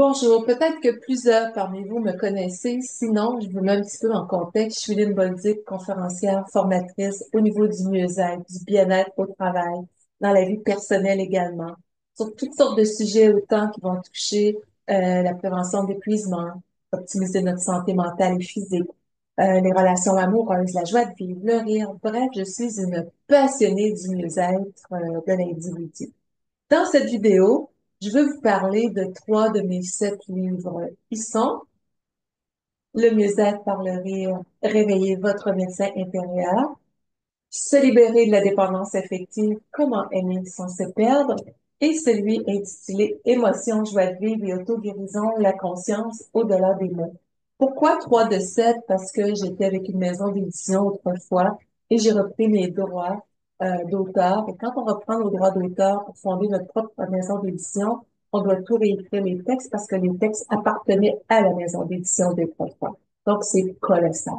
Bonjour, peut-être que plusieurs parmi vous me connaissez, sinon je vous mets un petit peu en contexte. Je suis Lynn Bolduc, conférencière, formatrice au niveau du mieux-être, du bien-être au travail, dans la vie personnelle également, sur toutes sortes de sujets autant qui vont toucher la prévention d'épuisement, optimiser notre santé mentale et physique, les relations amoureuses, la joie de vivre, le rire. Bref, je suis une passionnée du mieux-être de l'individu. Dans cette vidéo, je veux vous parler de trois de mes sept livres. Ils sont Le mieux-être par le rire, réveiller votre médecin intérieur, Se libérer de la dépendance affective, comment aimer sans se perdre, et celui intitulé Émotion, joie de vivre et auto-guérison, la conscience au-delà des mots. Pourquoi 3 de 7? Parce que j'étais avec une maison d'édition autrefois et j'ai repris mes droits d'auteur. Et quand on reprend nos droits d'auteur pour fonder notre propre maison d'édition, on doit tout réécrire les textes parce que les textes appartenaient à la maison d'édition d'autrefois. Donc, c'est colossal.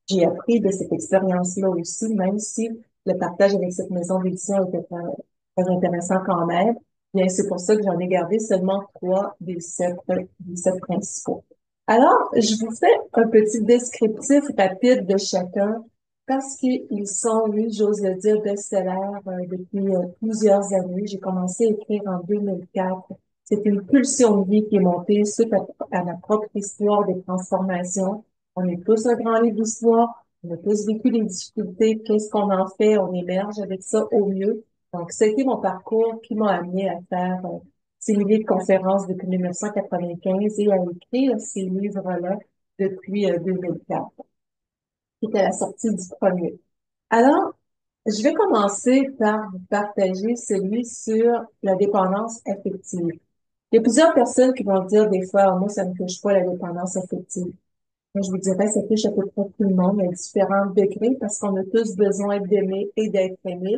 J'ai appris de cette expérience-là aussi, même si le partage avec cette maison d'édition était très intéressant quand même. Bien, c'est pour ça que j'en ai gardé seulement trois des sept principaux. Alors, je vous fais un petit descriptif rapide de chacun parce qu'ils sont, oui, j'ose le dire, best-sellers depuis plusieurs années. J'ai commencé à écrire en 2004. C'est une pulsion de vie qui est montée suite à ma propre histoire de transformation. On est tous un grand livre d'histoire. On a tous vécu des difficultés. Qu'est-ce qu'on en fait? On émerge avec ça au mieux. Donc, c'était mon parcours qui m'a amené à faire ces milliers de conférences depuis 1995 et à écrire ces livres-là depuis 2004, qui était la sortie du premier. Alors, je vais commencer par vous partager celui sur la dépendance affective. Il y a plusieurs personnes qui vont dire des fois, oh, moi, ça ne me touche pas la dépendance affective. Moi, je vous dirais, ça touche à peu près tout le monde à différents degrés parce qu'on a tous besoin d'aimer et d'être aimé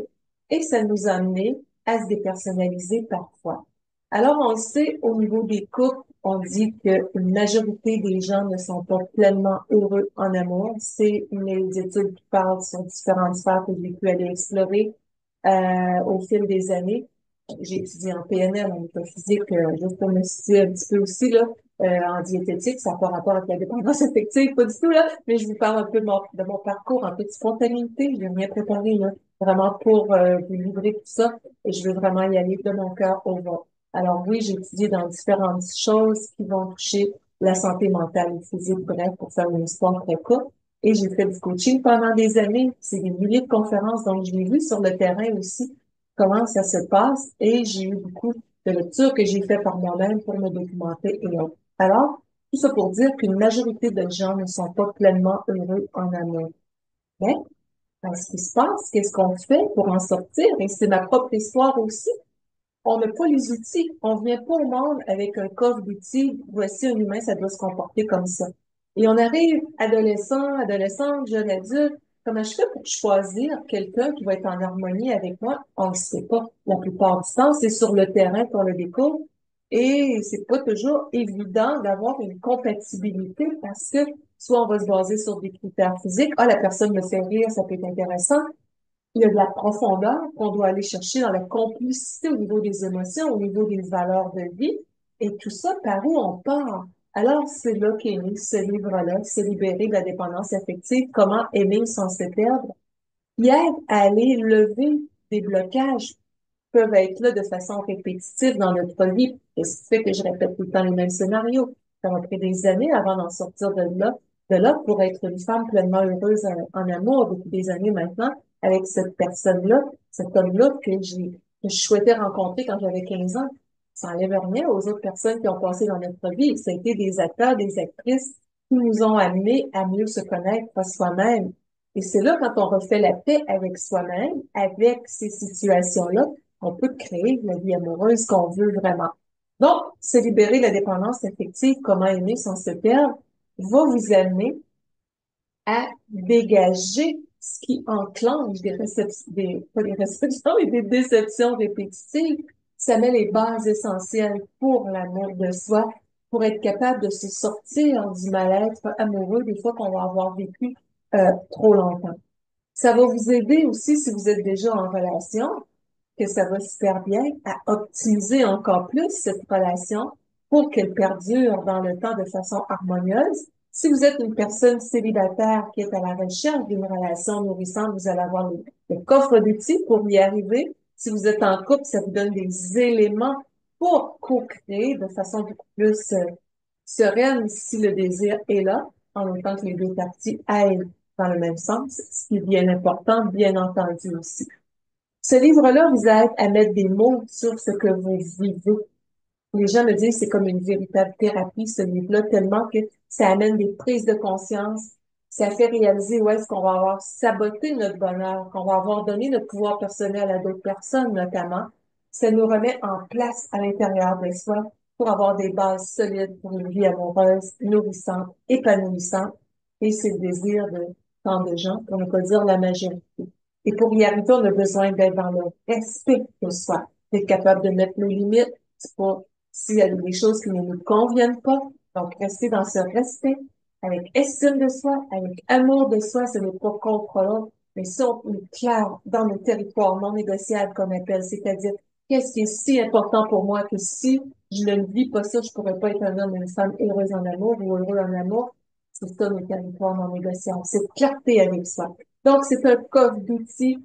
et ça nous a amené à se dépersonnaliser parfois. Alors, on le sait, au niveau des couples, on dit qu'une majorité des gens ne sont pas pleinement heureux en amour. C'est une études qui parlent sur différentes sphères que j'ai pu aller explorer au fil des années. J'ai étudié en PNL, en métaphysique, juste pour me situer un petit peu aussi, là, en diététique, ça n'a pas rapport avec la dépendance affective, pas du tout, là, mais je vous parle un peu de mon parcours en toute spontanéité, je n'ai rien préparé, là, vraiment pour vous livrer tout ça, et je veux vraiment y aller de mon cœur au ventre. Alors oui, j'ai étudié dans différentes choses qui vont toucher la santé mentale et physique, bref, pour faire une histoire très courte, et j'ai fait du coaching pendant des années, c'est des milliers de conférences, donc je l'ai vu sur le terrain aussi, comment ça se passe, et j'ai eu beaucoup de lectures que j'ai fait par moi-même pour me documenter et autres. Alors, tout ça pour dire qu'une majorité de gens ne sont pas pleinement heureux en amour. Mais, ce qui se passe, qu'est-ce qu'on fait pour en sortir? Et c'est ma propre histoire aussi. On n'a pas les outils. On vient pas au monde avec un coffre d'outils. Voici un humain, ça doit se comporter comme ça. Et on arrive, adolescent, adolescente, jeune adulte. Comment je fais pour choisir quelqu'un qui va être en harmonie avec moi? On ne sait pas. La plupart du temps, c'est sur le terrain qu'on le découvre. Et c'est pas toujours évident d'avoir une compatibilité parce que soit on va se baser sur des critères physiques. Ah, la personne me fait rire, ça peut être intéressant. Il y a de la profondeur qu'on doit aller chercher dans la complicité au niveau des émotions, au niveau des valeurs de vie. Et tout ça, par où on part? Alors, c'est là qu'est né ce livre-là, Se libérer de la dépendance affective, comment aimer sans se perdre. Il aide à aller lever des blocages qui peuvent être là de façon répétitive dans notre vie. Et ce qui fait que je répète tout le temps les mêmes scénarios. Ça m'a pris des années avant d'en sortir de là pour être une femme pleinement heureuse en amour depuis des années maintenant avec cette personne-là, cet homme-là que je souhaitais rencontrer quand j'avais 15 ans. Ça enlève rien aux autres personnes qui ont passé dans notre vie. Ça a été des acteurs, des actrices qui nous ont amenés à mieux se connaître à soi-même. Et c'est là, quand on refait la paix avec soi-même, avec ces situations-là, on peut créer la vie amoureuse qu'on veut vraiment. Donc, se libérer de la dépendance affective, comment aimer sans se perdre, va vous amener à dégager ce qui enclenche pas des réceptions, mais des déceptions répétitives. Ça met les bases essentielles pour l'amour de soi, pour être capable de se sortir du mal-être amoureux des fois qu'on va avoir vécu trop longtemps. Ça va vous aider aussi si vous êtes déjà en relation, que ça va super bien à optimiser encore plus cette relation pour qu'elle perdure dans le temps de façon harmonieuse. Si vous êtes une personne célibataire qui est à la recherche d'une relation nourrissante, vous allez avoir le coffre d'outils pour y arriver. Si vous êtes en couple, ça vous donne des éléments pour co-créer de façon beaucoup plus sereine si le désir est là, en même temps que les deux parties aillent dans le même sens, ce qui est bien important, bien entendu aussi. Ce livre-là vous aide à mettre des mots sur ce que vous vivez. Les gens me disent que c'est comme une véritable thérapie, ce livre-là, tellement que ça amène des prises de conscience. Ça fait réaliser où est-ce qu'on va avoir saboté notre bonheur, qu'on va avoir donné notre pouvoir personnel à d'autres personnes, notamment. Ça nous remet en place à l'intérieur de soi pour avoir des bases solides pour une vie amoureuse, nourrissante, épanouissante. Et c'est le désir de tant de gens, pour ne pas dire la majorité. Et pour y arriver, on a besoin d'être dans le respect de soi, d'être capable de mettre nos limites. C'est pas s'il y a des choses qui ne nous conviennent pas. Donc, rester dans ce respect, avec estime de soi, avec amour de soi, ce n'est pas contre l'autre, mais si on est clair dans nos territoires non négociables, qu'on appelle, c'est-à-dire, qu'est-ce qui est si important pour moi que si je ne vis pas ça, je pourrais pas être un homme ou une femme heureuse en amour ou heureux en amour. C'est ça, nos territoires non négociables. C'est clarté avec soi. Donc, c'est un coffre d'outils.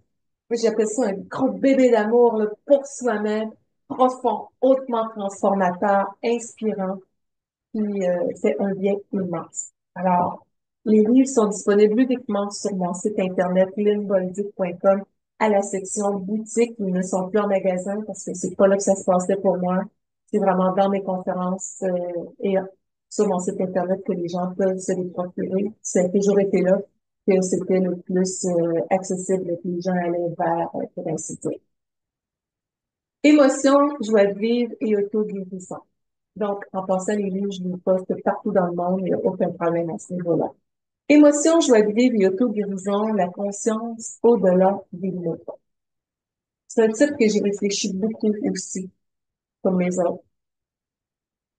Moi, j'appelle ça un gros bébé d'amour, là, pour soi-même, profond, hautement transformateur, inspirant, qui fait un bien immense. Alors, les livres sont disponibles uniquement sur mon site internet lynnbolduc.com à la section boutique. Ils ne sont plus en magasin parce que c'est pas là que ça se passait pour moi. C'est vraiment dans mes conférences et sur mon site internet que les gens peuvent se les procurer. Ça a toujours été là que c'était le plus accessible et que les gens allaient vers pour ainsi dire. Émotion, joie de vivre et auto-guérison. Donc, en passant les livres, je les poste partout dans le monde, il n'y a aucun problème à ce niveau-là. Émotion, joie de vivre et auto-guérison, la conscience au-delà des mots. C'est un titre que j'ai réfléchi beaucoup aussi, comme mes autres.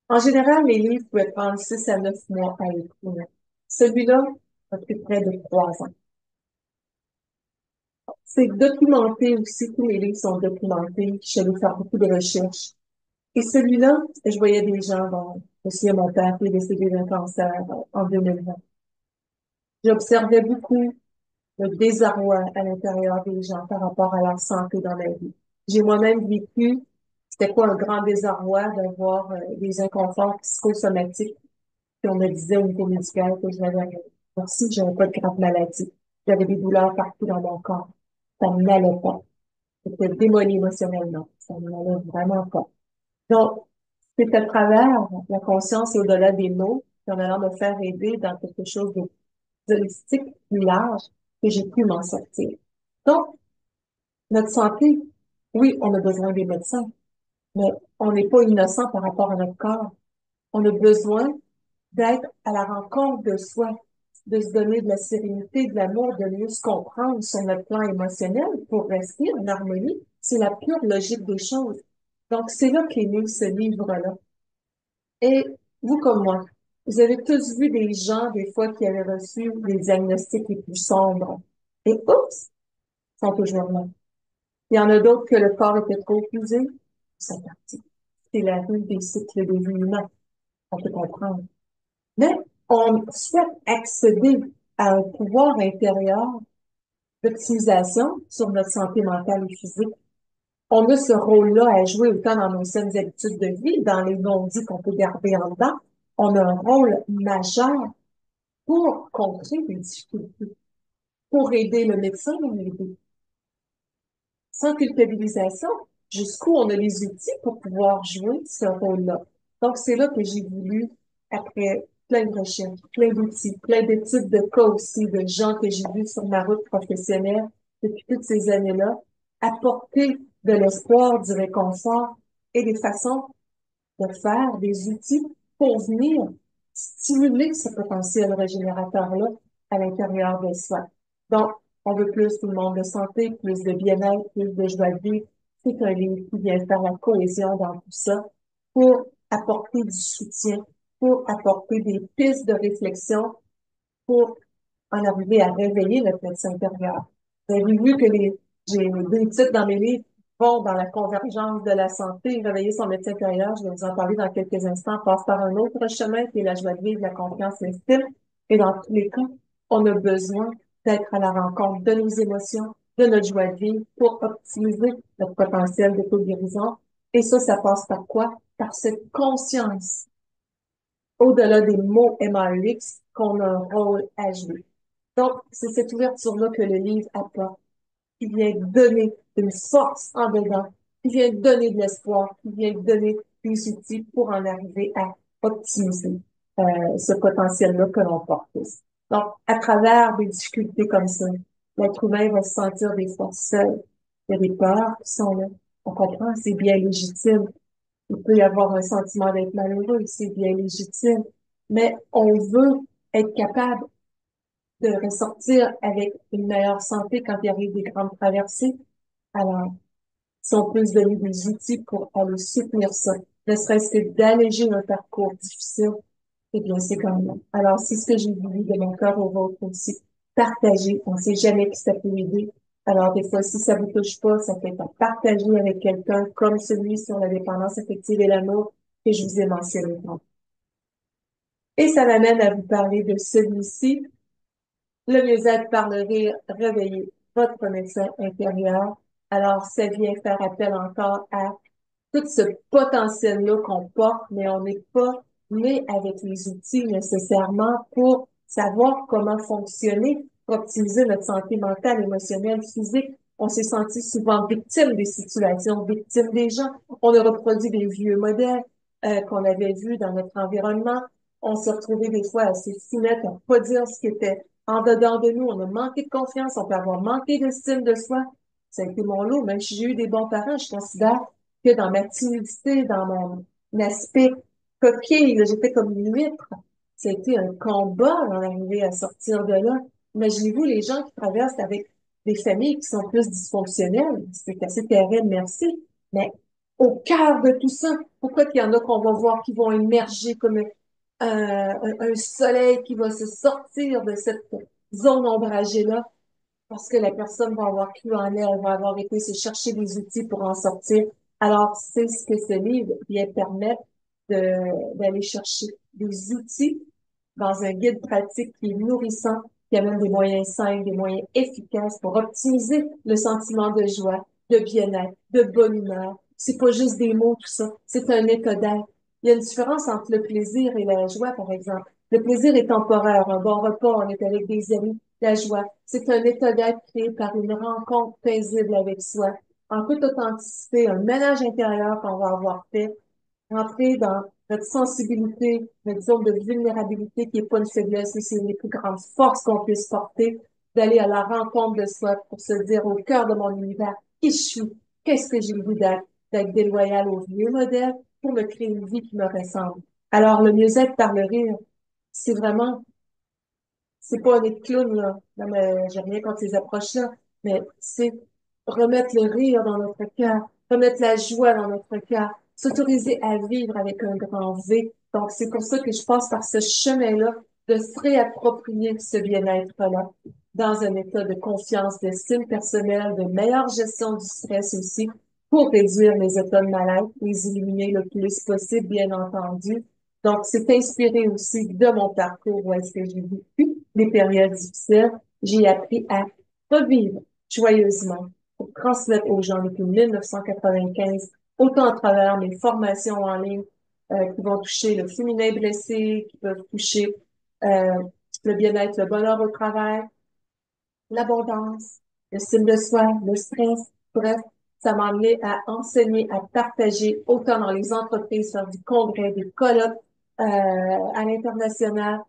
En général, les livres peuvent prendre 6 à 9 mois à écrire. Celui-là a pris près de 3 ans. C'est documenté aussi, tous les livres sont documentés. Je suis allée faire beaucoup de recherches. Et celui-là, je voyais des gens, bon, aussi mon père qui est décédé d'un cancer en 2020. J'observais beaucoup le désarroi à l'intérieur des gens par rapport à leur santé dans la vie. J'ai moi-même vécu, c'était quoi un grand désarroi d'avoir des inconforts psychosomatiques, puis on me disait au niveau médical que je n'avais rien. Donc, si j'avais pas de grave maladie, j'avais des douleurs partout dans mon corps. Ça ne m'allait pas. J'étais démolie émotionnellement. Ça ne m'allait vraiment pas. Donc, c'est à travers la conscience et au-delà des mots qu'en allant me faire aider dans quelque chose de holistique plus large que j'ai pu m'en sortir. Donc, notre santé, oui, on a besoin des médecins, mais on n'est pas innocent par rapport à notre corps. On a besoin d'être à la rencontre de soi, de se donner de la sérénité, de l'amour, de mieux se comprendre sur notre plan émotionnel pour rester en harmonie. C'est la pure logique des choses. Donc, c'est là qu'est né ce livre-là. Et vous comme moi, vous avez tous vu des gens, des fois, qui avaient reçu des diagnostics les plus sombres. Et oups, ils sont toujours là. Il y en a d'autres que le corps était trop épuisé, ils sont partis. C'est la rue des cycles des humains, on peut comprendre. Mais on souhaite accéder à un pouvoir intérieur d'optimisation sur notre santé mentale et physique. On a ce rôle-là à jouer autant dans nos saines habitudes de vie, dans les non-dits qu'on peut garder en dedans. On a un rôle majeur pour contrer les difficultés, pour aider le médecin à aider. Sans culpabilisation, jusqu'où on a les outils pour pouvoir jouer ce rôle-là. Donc, c'est là que j'ai voulu, après plein de recherches, plein d'outils, plein d'études de cas aussi, de gens que j'ai vus sur ma route professionnelle depuis toutes ces années-là, apporter de l'espoir, du réconfort et des façons de faire, des outils pour venir stimuler ce potentiel régénérateur-là à l'intérieur de soi. Donc, on veut plus tout le monde de santé, plus de bien-être, plus de joie de vivre. C'est un livre qui vient faire la cohésion dans tout ça pour apporter du soutien, pour apporter des pistes de réflexion, pour en arriver à réveiller notre médecin intérieur. Vous avez vu que j'ai deux titres dans mes livres vont dans la convergence de la santé, réveiller son médecin intérieur, je vais vous en parler dans quelques instants, passe par un autre chemin qui est la joie de vivre, la confiance, l'estime. Et dans tous les cas, on a besoin d'être à la rencontre de nos émotions, de notre joie de vivre pour optimiser notre potentiel d'auto-guérison. Et ça passe par quoi? Par cette conscience, au-delà des mots MAEX, qu'on a un rôle à jouer. Donc, c'est cette ouverture-là que le livre apporte, qui vient donner une force en dedans, qui vient donner de l'espoir, qui vient donner des outils pour en arriver à optimiser ce potentiel-là que l'on porte tous. Donc, à travers des difficultés comme ça, l'être humain va se sentir des fois seul. Il y a des peurs qui sont là. On comprend, c'est bien légitime. Il peut y avoir un sentiment d'être malheureux, c'est bien légitime. Mais on veut être capable de ressortir avec une meilleure santé quand il arrive des grandes traversées. Alors, si on peut se donner des outils pour aller soutenir ça, ne serait-ce que d'alléger un parcours difficile, eh bien, c'est quand même. Alors, c'est ce que j'ai voulu de mon cœur au vôtre aussi. Partager. On ne sait jamais qui ça peut aider. Alors, des fois, si ça vous touche pas, ça peut être partager avec quelqu'un comme celui sur la dépendance affective et l'amour que je vous ai mentionné. Et ça m'amène à vous parler de celui-ci, le mieux-être par le rire, réveiller votre médecin intérieur. Alors, ça vient faire appel encore à tout ce potentiel-là qu'on porte, mais on n'est pas né avec les outils nécessairement pour savoir comment fonctionner, pour optimiser notre santé mentale, émotionnelle, physique. On s'est senti souvent victime des situations, victime des gens. On a reproduit des vieux modèles qu'on avait vus dans notre environnement. On s'est retrouvé des fois assez soumettre à pas dire ce qui était en dedans de nous. On a manqué de confiance, on peut avoir manqué d'estime de soi. Ça a été mon lot, même si j'ai eu des bons parents, je considère que dans ma timidité, dans mon aspect coquille, j'étais comme une huître. Ça a été un combat d'en arriver à sortir de là. Imaginez-vous les gens qui traversent avec des familles qui sont plus dysfonctionnelles. C'est assez terrible, merci. Mais au cœur de tout ça, pourquoi qu'il y en a qu'on va voir qui vont émerger comme un soleil qui va se sortir de cette zone ombragée-là? Parce que la personne va avoir cru en elle, va avoir été se chercher des outils pour en sortir. Alors, c'est ce que ce livre vient permettre d'aller chercher des outils dans un guide pratique qui est nourrissant, qui amène des moyens simples, des moyens efficaces pour optimiser le sentiment de joie, de bien-être, de bonne humeur. C'est pas juste des mots, tout ça. C'est un état d'être. Il y a une différence entre le plaisir et la joie, par exemple. Le plaisir est temporaire. Un bon repas, on est avec des amis. La joie, c'est un état d'être créé par une rencontre paisible avec soi, en toute authenticité, un ménage intérieur qu'on va avoir fait, rentrer dans notre sensibilité, notre zone de vulnérabilité qui est pas une faiblesse, mais c'est une des plus grandes forces qu'on puisse porter, d'aller à la rencontre de soi pour se dire au cœur de mon univers, qui je suis, qu'est-ce que j'ai le goût d'être déloyal au vieux modèle pour me créer une vie qui me ressemble. Alors, le mieux-être par le rire, c'est vraiment c'est pas un nez de clown, là. Non, mais j'ai rien contre ces approches-là. Mais c'est remettre le rire dans notre cœur, remettre la joie dans notre cœur, s'autoriser à vivre avec un grand V. Donc, c'est pour ça que je passe par ce chemin-là de se réapproprier ce bien-être-là dans un état de confiance, d'estime personnelle, de meilleure gestion du stress aussi, pour réduire les états de mal-être, les éliminer le plus possible, bien entendu. Donc, c'est inspiré aussi de mon parcours où est-ce que j'ai vécu les périodes difficiles. J'ai appris à revivre joyeusement pour transmettre aux gens depuis 1995, autant à travers mes formations en ligne qui vont toucher le féminin blessé, qui peuvent toucher euh, le bien-être, le bonheur au travail, l'abondance, l'estime de soi, le stress. Bref, ça m'a amené à enseigner, à partager, autant dans les entreprises, faire du congrès, des colloques à l'international,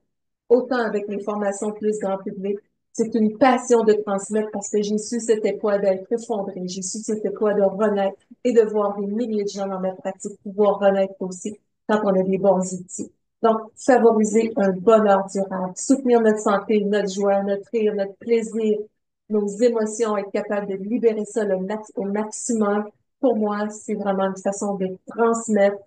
autant avec les formations plus grand public. C'est une passion de transmettre parce que j'ai su c'était quoi d'être effondré, j'ai su c'était quoi de renaître et de voir des milliers de gens dans ma pratique pouvoir renaître aussi quand on a des bons outils. Donc, favoriser un bonheur durable, soutenir notre santé, notre joie, notre rire, notre plaisir, nos émotions, être capable de libérer ça au maximum. Pour moi, c'est vraiment une façon de transmettre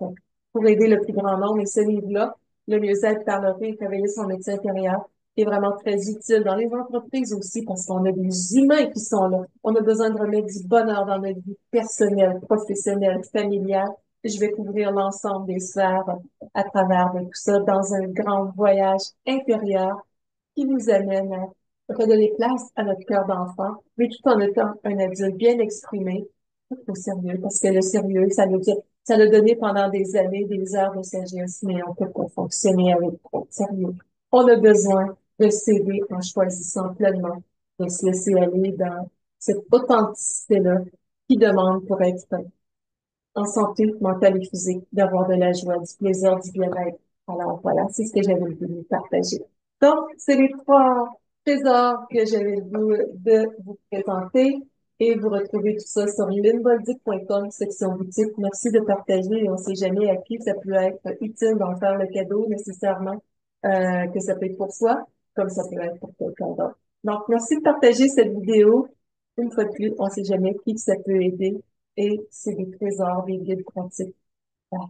pour aider le plus grand nombre. Et ce livre-là, le mieux-être par le rire, réveiller son médecin intérieur, est vraiment très utile dans les entreprises aussi parce qu'on a des humains qui sont là. On a besoin de remettre du bonheur dans notre vie personnelle, professionnelle, familiale. Je vais couvrir l'ensemble des sphères à travers de tout ça dans un grand voyage intérieur qui nous amène à redonner place à notre cœur d'enfant, mais tout en étant un adulte bien exprimé, au sérieux, parce que le sérieux, ça l'a donné pendant des années, des heures de sagesse, mais on peut pas fonctionner avec trop de sérieux. On a besoin de s'aider en choisissant pleinement de se laisser aller dans cette authenticité-là qui demande pour être en santé mentale et physique, d'avoir de la joie, du plaisir, du bien-être. Alors voilà, c'est ce que j'avais le goût de partager. Donc, c'est les trois trésors que j'avais le goût de vous présenter et vous retrouvez tout ça sur linboldic.com, section boutique. Merci de partager. On ne sait jamais à qui ça peut être utile d'en faire le cadeau nécessairement, que ça peut être pour soi, comme ça peut être pour quelqu'un d'autre. Donc, merci de partager cette vidéo. Une fois de plus, on ne sait jamais qui ça peut aider et c'est des trésors, des guides pratiques. Ah,